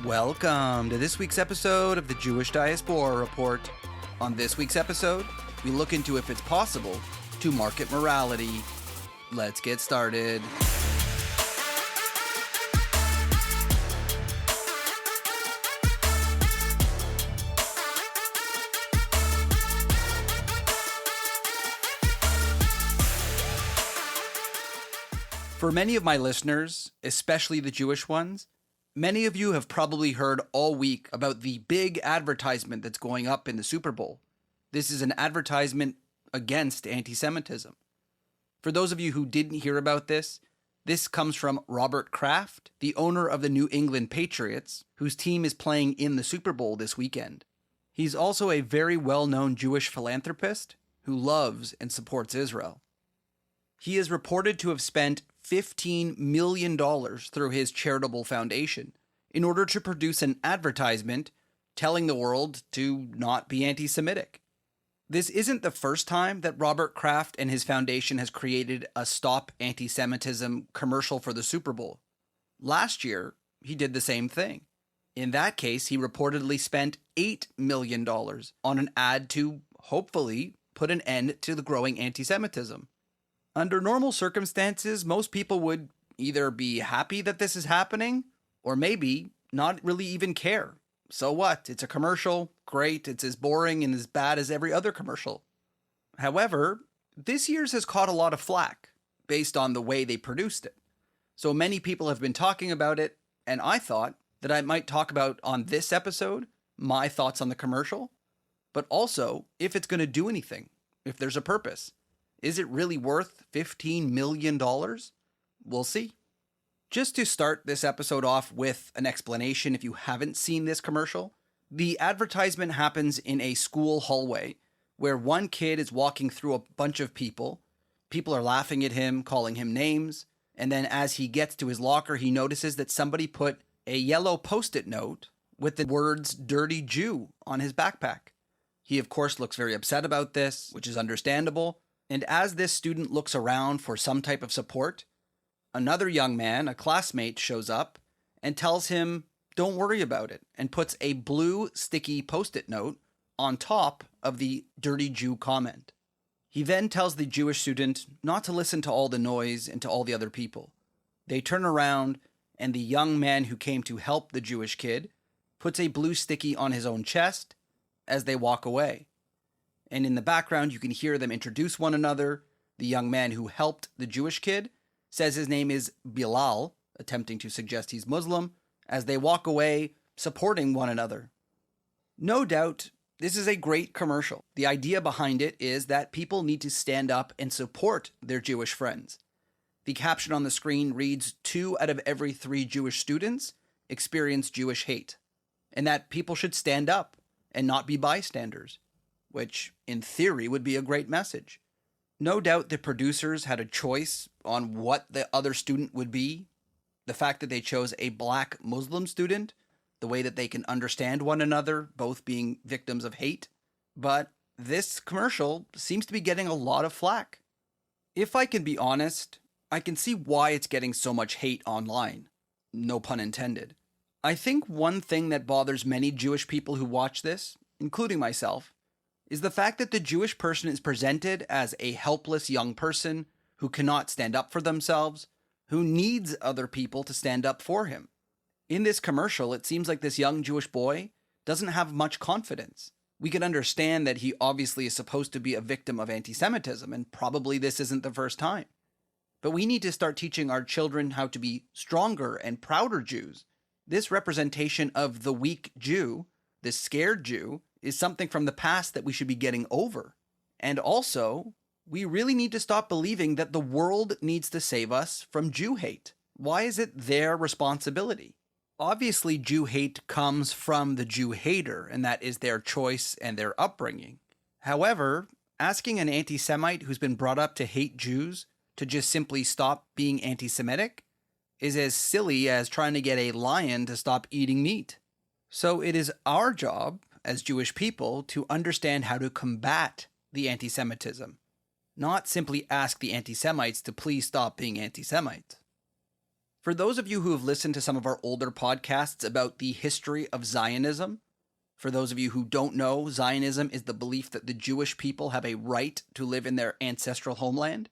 Welcome to this week's episode of the Jewish Diaspora Report. On this week's episode, we look into if it's possible to market morality. Let's get started. For many of my listeners, especially the Jewish ones, many of you have probably heard all week about the big advertisement that's going up in the Super Bowl. This is an advertisement against anti-Semitism. For those of you who didn't hear about this comes from Robert Kraft, the owner of the New England Patriots, whose team is playing in the Super Bowl this weekend. He's also a very well-known Jewish philanthropist who loves and supports Israel. He is reported to have spent $15 million through his charitable foundation in order to produce an advertisement telling the world to not be anti-Semitic. This isn't the first time that Robert Kraft and his foundation has created a Stop Anti-Semitism commercial for the Super Bowl. Last year, he did the same thing. In that case, he reportedly spent $8 million on an ad to, hopefully, put an end to the growing anti-Semitism. Under normal circumstances, most people would either be happy that this is happening or maybe not really even care. So what? It's a commercial. Great. It's as boring and as bad as every other commercial. However, this year's has caught a lot of flack based on the way they produced it. So many people have been talking about it, and I thought that I might talk about on this episode my thoughts on the commercial, but also if it's going to do anything, if there's a purpose. Is it really worth $15 million? We'll see. Just to start this episode off with an explanation if you haven't seen this commercial, the advertisement happens in a school hallway where one kid is walking through a bunch of people. People are laughing at him, calling him names, and then as he gets to his locker, he notices that somebody put a yellow Post-it note with the words "Dirty Jew" on his backpack. He, of course, looks very upset about this, which is understandable. And as this student looks around for some type of support, another young man, a classmate, shows up and tells him, don't worry about it, and puts a blue sticky Post-it note on top of the "Dirty Jew" comment. He then tells the Jewish student not to listen to all the noise and to all the other people. They turn around, and the young man who came to help the Jewish kid puts a blue sticky on his own chest as they walk away. And in the background, you can hear them introduce one another. The young man who helped the Jewish kid says his name is Bilal, attempting to suggest he's Muslim, as they walk away, supporting one another. No doubt, this is a great commercial. The idea behind it is that people need to stand up and support their Jewish friends. The caption on the screen reads, 2 out of every 3 Jewish students experience Jewish hate, and that people should stand up and not be bystanders, which in theory would be a great message. No doubt the producers had a choice on what the other student would be. The fact that they chose a black Muslim student, the way that they can understand one another, both being victims of hate. But this commercial seems to be getting a lot of flack. If I can be honest, I can see why it's getting so much hate online. No pun intended. I think one thing that bothers many Jewish people who watch this, including myself, is the fact that the Jewish person is presented as a helpless young person who cannot stand up for themselves, who needs other people to stand up for him. In this commercial, it seems like this young Jewish boy doesn't have much confidence. We can understand that he obviously is supposed to be a victim of anti-Semitism, and probably this isn't the first time. But we need to start teaching our children how to be stronger and prouder Jews. This representation of the weak Jew, this scared Jew, is something from the past that we should be getting over. And also, we really need to stop believing that the world needs to save us from Jew hate. Why is it their responsibility? Obviously, Jew hate comes from the Jew hater, and that is their choice and their upbringing. However, asking an anti-Semite who's been brought up to hate Jews to just simply stop being anti-Semitic is as silly as trying to get a lion to stop eating meat. So it is our job as Jewish people to understand how to combat the anti-Semitism, not simply ask the anti-Semites to please stop being anti-Semites. For those of you who have listened to some of our older podcasts about the history of Zionism, for those of you who don't know, Zionism is the belief that the Jewish people have a right to live in their ancestral homeland.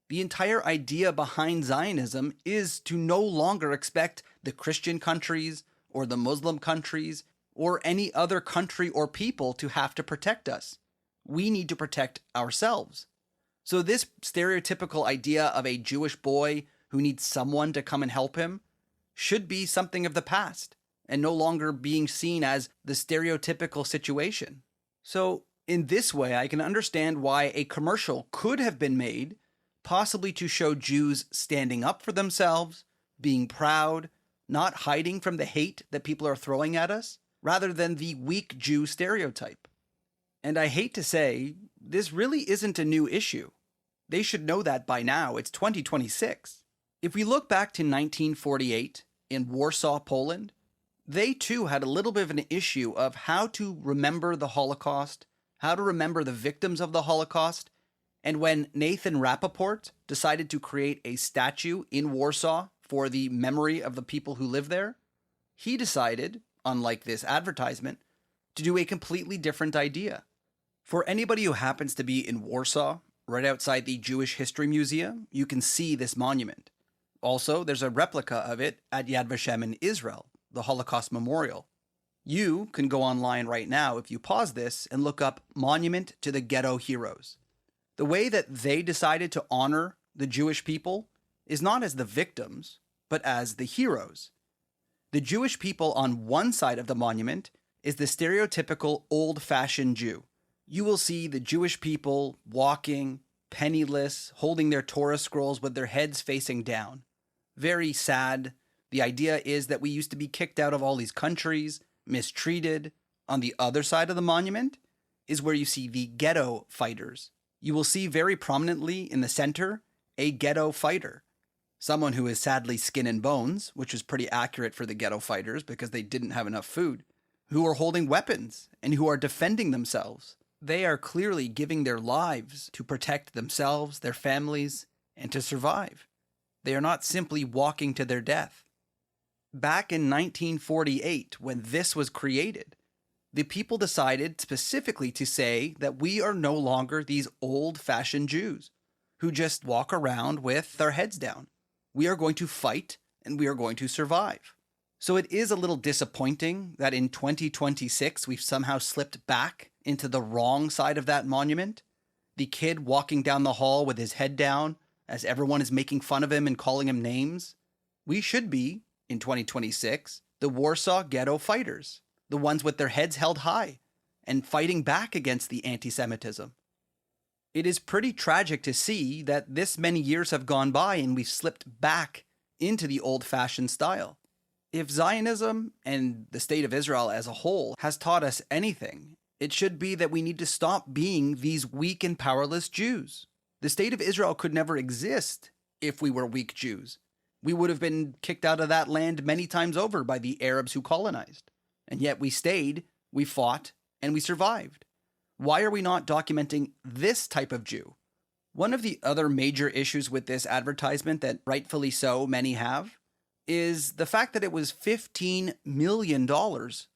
The entire idea behind Zionism is to no longer expect the Christian countries or the Muslim countries or any other country or people to have to protect us. We need to protect ourselves. So this stereotypical idea of a Jewish boy who needs someone to come and help him should be something of the past and no longer being seen as the stereotypical situation. So in this way, I can understand why a commercial could have been made, possibly to show Jews standing up for themselves, being proud, not hiding from the hate that people are throwing at us, rather than the weak Jew stereotype. And I hate to say, this really isn't a new issue. They should know that by now. It's 2026. If we look back to 1948 in Warsaw, Poland, they too had a little bit of an issue of how to remember the Holocaust, how to remember the victims of the Holocaust. And when Nathan Rappaport decided to create a statue in Warsaw for the memory of the people who live there, he decided, unlike this advertisement, to do a completely different idea. For anybody who happens to be in Warsaw, right outside the Jewish History Museum, you can see this monument. Also, there's a replica of it at Yad Vashem in Israel, the Holocaust Memorial. You can go online right now if you pause this and look up Monument to the Ghetto Heroes. The way that they decided to honor the Jewish people is not as the victims, but as the heroes. The Jewish people on one side of the monument is the stereotypical old-fashioned Jew. You will see the Jewish people walking, penniless, holding their Torah scrolls with their heads facing down. Very sad. The idea is that we used to be kicked out of all these countries, mistreated. On the other side of the monument is where you see the ghetto fighters. You will see very prominently in the center a ghetto fighter. Someone who is sadly skin and bones, which is pretty accurate for the ghetto fighters because they didn't have enough food, who are holding weapons and who are defending themselves. They are clearly giving their lives to protect themselves, their families, and to survive. They are not simply walking to their death. Back in 1948, when this was created, the people decided specifically to say that we are no longer these old-fashioned Jews who just walk around with their heads down. We are going to fight and we are going to survive. So it is a little disappointing that in 2026 we've somehow slipped back into the wrong side of that monument. The kid walking down the hall with his head down as everyone is making fun of him and calling him names. We should be, in 2026, the Warsaw Ghetto fighters, the ones with their heads held high and fighting back against the anti-Semitism. It is pretty tragic to see that this many years have gone by and we've slipped back into the old-fashioned style. If Zionism and the state of Israel as a whole has taught us anything, it should be that we need to stop being these weak and powerless Jews. The state of Israel could never exist if we were weak Jews. We would have been kicked out of that land many times over by the Arabs who colonized. And yet we stayed, we fought, and we survived. Why are we not documenting this type of Jew? One of the other major issues with this advertisement that rightfully so many have is the fact that it was $15 million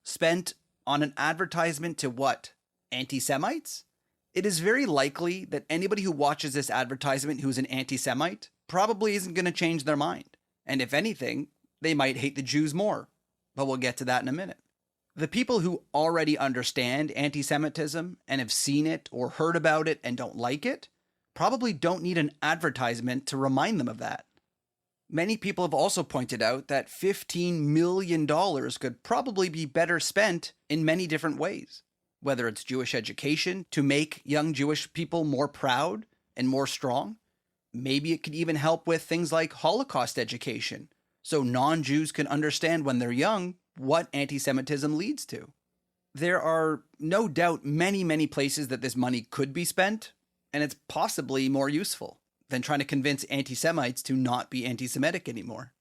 spent on an advertisement to what? Anti-Semites? It is very likely that anybody who watches this advertisement who's an anti-Semite probably isn't going to change their mind. And if anything, they might hate the Jews more. But we'll get to that in a minute. The people who already understand anti-Semitism and have seen it or heard about it and don't like it probably don't need an advertisement to remind them of that. Many people have also pointed out that $15 million could probably be better spent in many different ways, whether it's Jewish education to make young Jewish people more proud and more strong. Maybe it could even help with things like Holocaust education, so non-Jews can understand when they're young what anti-Semitism leads to. There are no doubt many places that this money could be spent, and it's possibly more useful than trying to convince anti-Semites to not be anti-Semitic anymore.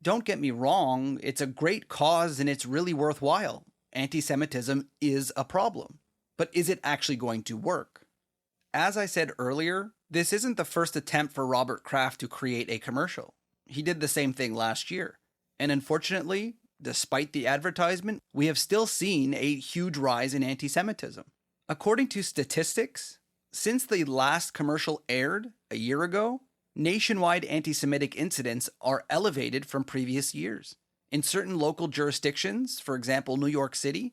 Don't get me wrong, it's a great cause and it's really worthwhile. Anti-Semitism is a problem. But is it actually going to work? As I said earlier, this isn't the first attempt for Robert Kraft to create a commercial. he did the same thing last year. And unfortunately, despite the advertisement, we have still seen a huge rise in anti-Semitism. According to statistics, since the last commercial aired a year ago, nationwide anti-Semitic incidents are elevated from previous years. In certain local jurisdictions, for example, New York City,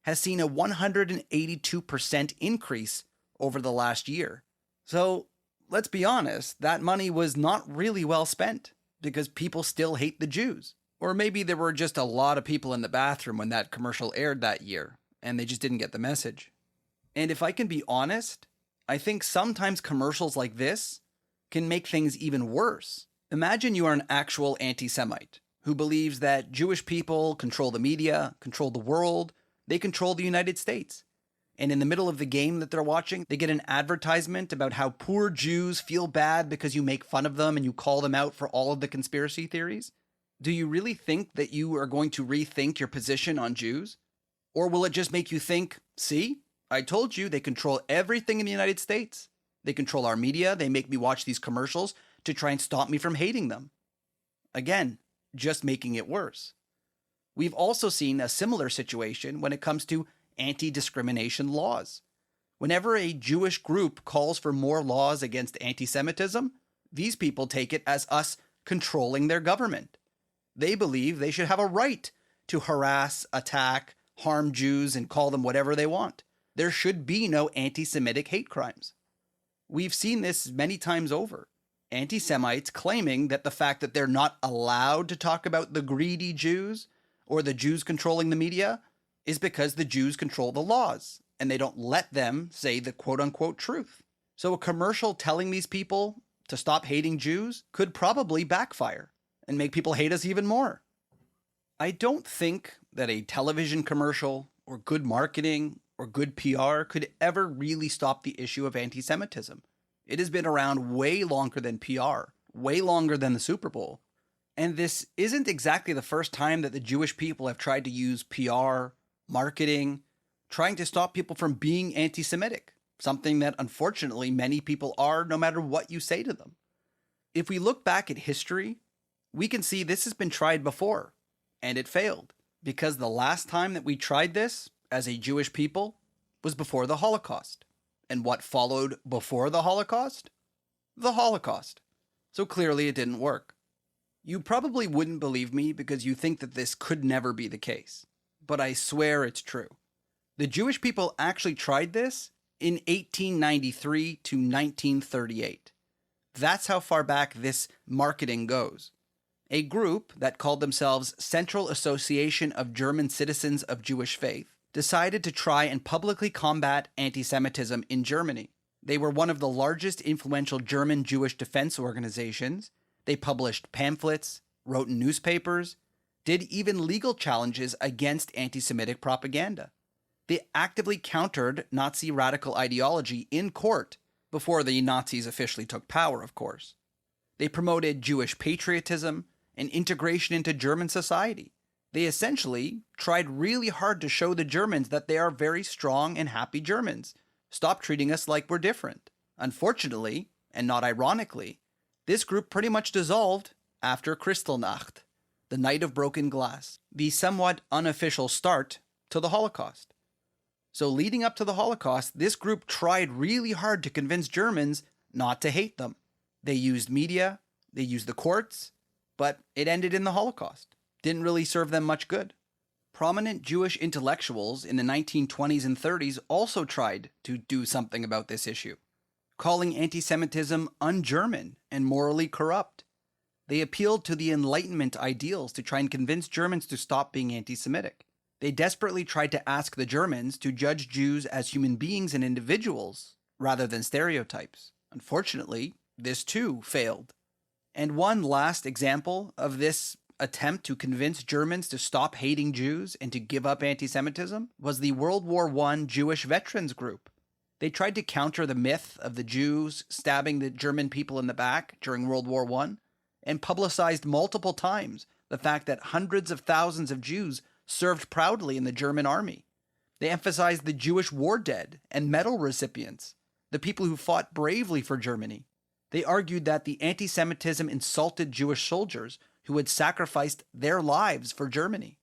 has seen a 182% increase over the last year. So let's be honest, that money was not really well spent because people still hate the Jews. Or maybe there were just a lot of people in the bathroom when that commercial aired that year, and they just didn't get the message. And if I can be honest, I think sometimes commercials like this can make things even worse. Imagine you are an actual anti-Semite who believes that Jewish people control the media, control the world, they control the United States. And in the middle of the game that they're watching, they get an advertisement about how poor Jews feel bad because you make fun of them and you call them out for all of the conspiracy theories. Do you really think that you are going to rethink your position on Jews? Or will it just make you think, see, I told you they control everything in the United States. They control our media. They make me watch these commercials to try and stop me from hating them. Again, just making it worse. We've also seen a similar situation when it comes to anti-discrimination laws. Whenever a Jewish group calls for more laws against anti-Semitism, these people take it as us controlling their government. They believe they should have a right to harass, attack, harm Jews, and call them whatever they want. There should be no anti-Semitic hate crimes. We've seen this many times over. Anti-Semites claiming that the fact that they're not allowed to talk about the greedy Jews or the Jews controlling the media is because the Jews control the laws and they don't let them say the quote-unquote truth. So a commercial telling these people to stop hating Jews could probably backfire and make people hate us even more. I don't think that a television commercial or good marketing or good PR could ever really stop the issue of anti-Semitism. It has been around way longer than PR, way longer than the Super Bowl. And this isn't exactly the first time that the Jewish people have tried to use PR, marketing, trying to stop people from being anti-Semitic, something that unfortunately many people are no matter what you say to them. If we look back at history, we can see this has been tried before, and it failed, because the last time that we tried this as a Jewish people was before the Holocaust. And what followed before the Holocaust? The Holocaust. So clearly it didn't work. You probably wouldn't believe me because you think that this could never be the case. But I swear it's true. The Jewish people actually tried this in 1893 to 1938. That's how far back this marketing goes. A group that called themselves Central Association of German Citizens of Jewish Faith decided to try and publicly combat anti-Semitism in Germany. They were one of the largest influential German Jewish defense organizations. They published pamphlets, wrote in newspapers, did even legal challenges against anti-Semitic propaganda. They actively countered Nazi radical ideology in court before the Nazis officially took power, of course. They promoted Jewish patriotism and integration into German society. They essentially tried really hard to show the Germans that they are very strong and happy Germans. Stop treating us like we're different. Unfortunately, and not ironically, this group pretty much dissolved after Kristallnacht, the Night of Broken Glass, the somewhat unofficial start to the Holocaust. So leading up to the Holocaust, this group tried really hard to convince Germans not to hate them. They used media, they used the courts, but it ended in the Holocaust. Didn't really serve them much good. Prominent Jewish intellectuals in the 1920s and 30s also tried to do something about this issue, calling anti-Semitism un-German and morally corrupt. They appealed to the Enlightenment ideals to try and convince Germans to stop being anti-Semitic. They desperately tried to ask the Germans to judge Jews as human beings and individuals rather than stereotypes. Unfortunately, this too failed. And one last example of this attempt to convince Germans to stop hating Jews and to give up anti-Semitism was the World War I Jewish Veterans Group. They tried to counter the myth of the Jews stabbing the German people in the back during World War I and publicized multiple times the fact that hundreds of thousands of Jews served proudly in the German army. They emphasized the Jewish war dead and medal recipients, the people who fought bravely for Germany. They argued that the anti-Semitism insulted Jewish soldiers who had sacrificed their lives for Germany.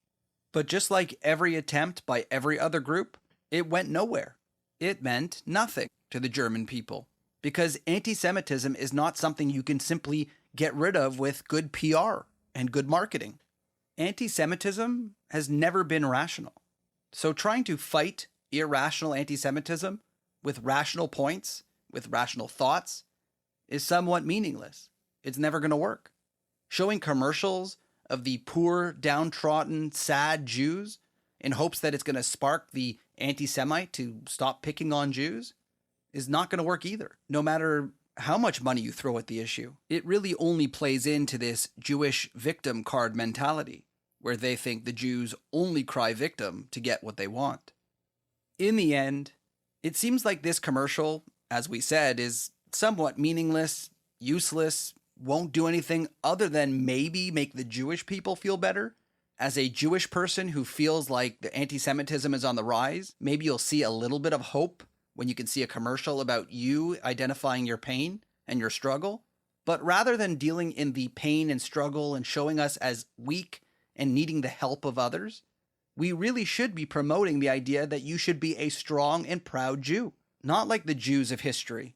But just like every attempt by every other group, it went nowhere. It meant nothing to the German people, because anti-Semitism is not something you can simply get rid of with good PR and good marketing. Anti-Semitism has never been rational. So trying to fight irrational anti-Semitism with rational points, with rational thoughts, is somewhat meaningless. It's never going to work. Showing commercials of the poor, downtrodden, sad Jews in hopes that it's going to spark the anti-Semite to stop picking on Jews is not going to work either, no matter how much money you throw at the issue. It really only plays into this Jewish victim card mentality, where they think the Jews only cry victim to get what they want. In the end, it seems like this commercial, as we said, is somewhat meaningless, useless, won't do anything other than maybe make the Jewish people feel better. As a Jewish person who feels like the anti-Semitism is on the rise, maybe you'll see a little bit of hope when you can see a commercial about you identifying your pain and your struggle. But rather than dealing in the pain and struggle and showing us as weak and needing the help of others, we really should be promoting the idea that you should be a strong and proud Jew, not like the Jews of history,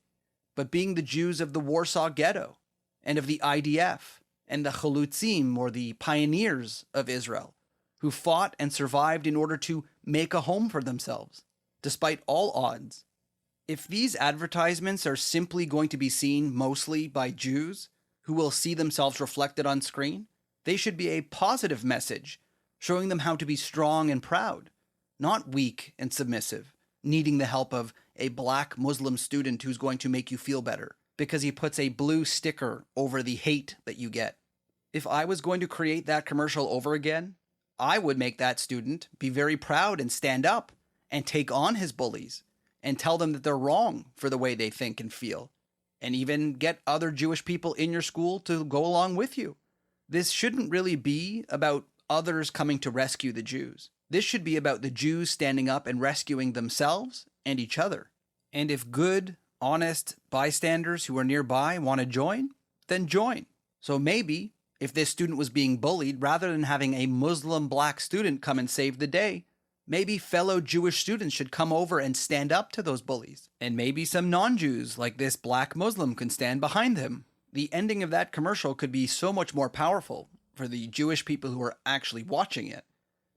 but being the Jews of the Warsaw Ghetto and of the IDF and the Chalutzim, or the pioneers of Israel, who fought and survived in order to make a home for themselves, despite all odds. If these advertisements are simply going to be seen mostly by Jews who will see themselves reflected on screen, they should be a positive message, showing them how to be strong and proud, not weak and submissive, needing the help of a black Muslim student who's going to make you feel better because he puts a blue sticker over the hate that you get. If I was going to create that commercial over again, I would make that student be very proud and stand up and take on his bullies and tell them that they're wrong for the way they think and feel, and even get other Jewish people in your school to go along with you. This shouldn't really be about others coming to rescue the Jews. This should be about the Jews standing up and rescuing themselves and each other. And if good, honest bystanders who are nearby want to join, then join. So maybe if this student was being bullied, rather than having a Muslim black student come and save the day, maybe fellow Jewish students should come over and stand up to those bullies. And maybe some non-Jews, like this black Muslim, can stand behind him. The ending of that commercial could be so much more powerful for the Jewish people who are actually watching it,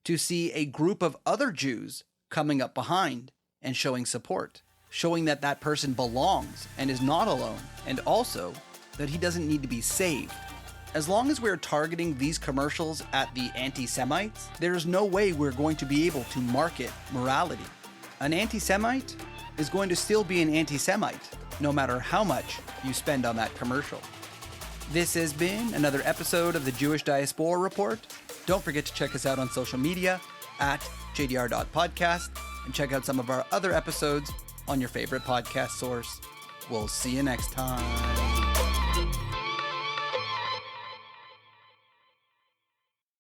to see a group of other Jews coming up behind and showing support, showing that that person belongs and is not alone, and also that he doesn't need to be saved. As long as we're targeting these commercials at the anti-Semites, there's no way we're going to be able to market morality. An anti-Semite is going to still be an anti-Semite, no matter how much you spend on that commercial. This has been another episode of the Jewish Diaspora Report. Don't forget to check us out on social media at jdr.podcast and check out some of our other episodes on your favorite podcast source. We'll see you next time.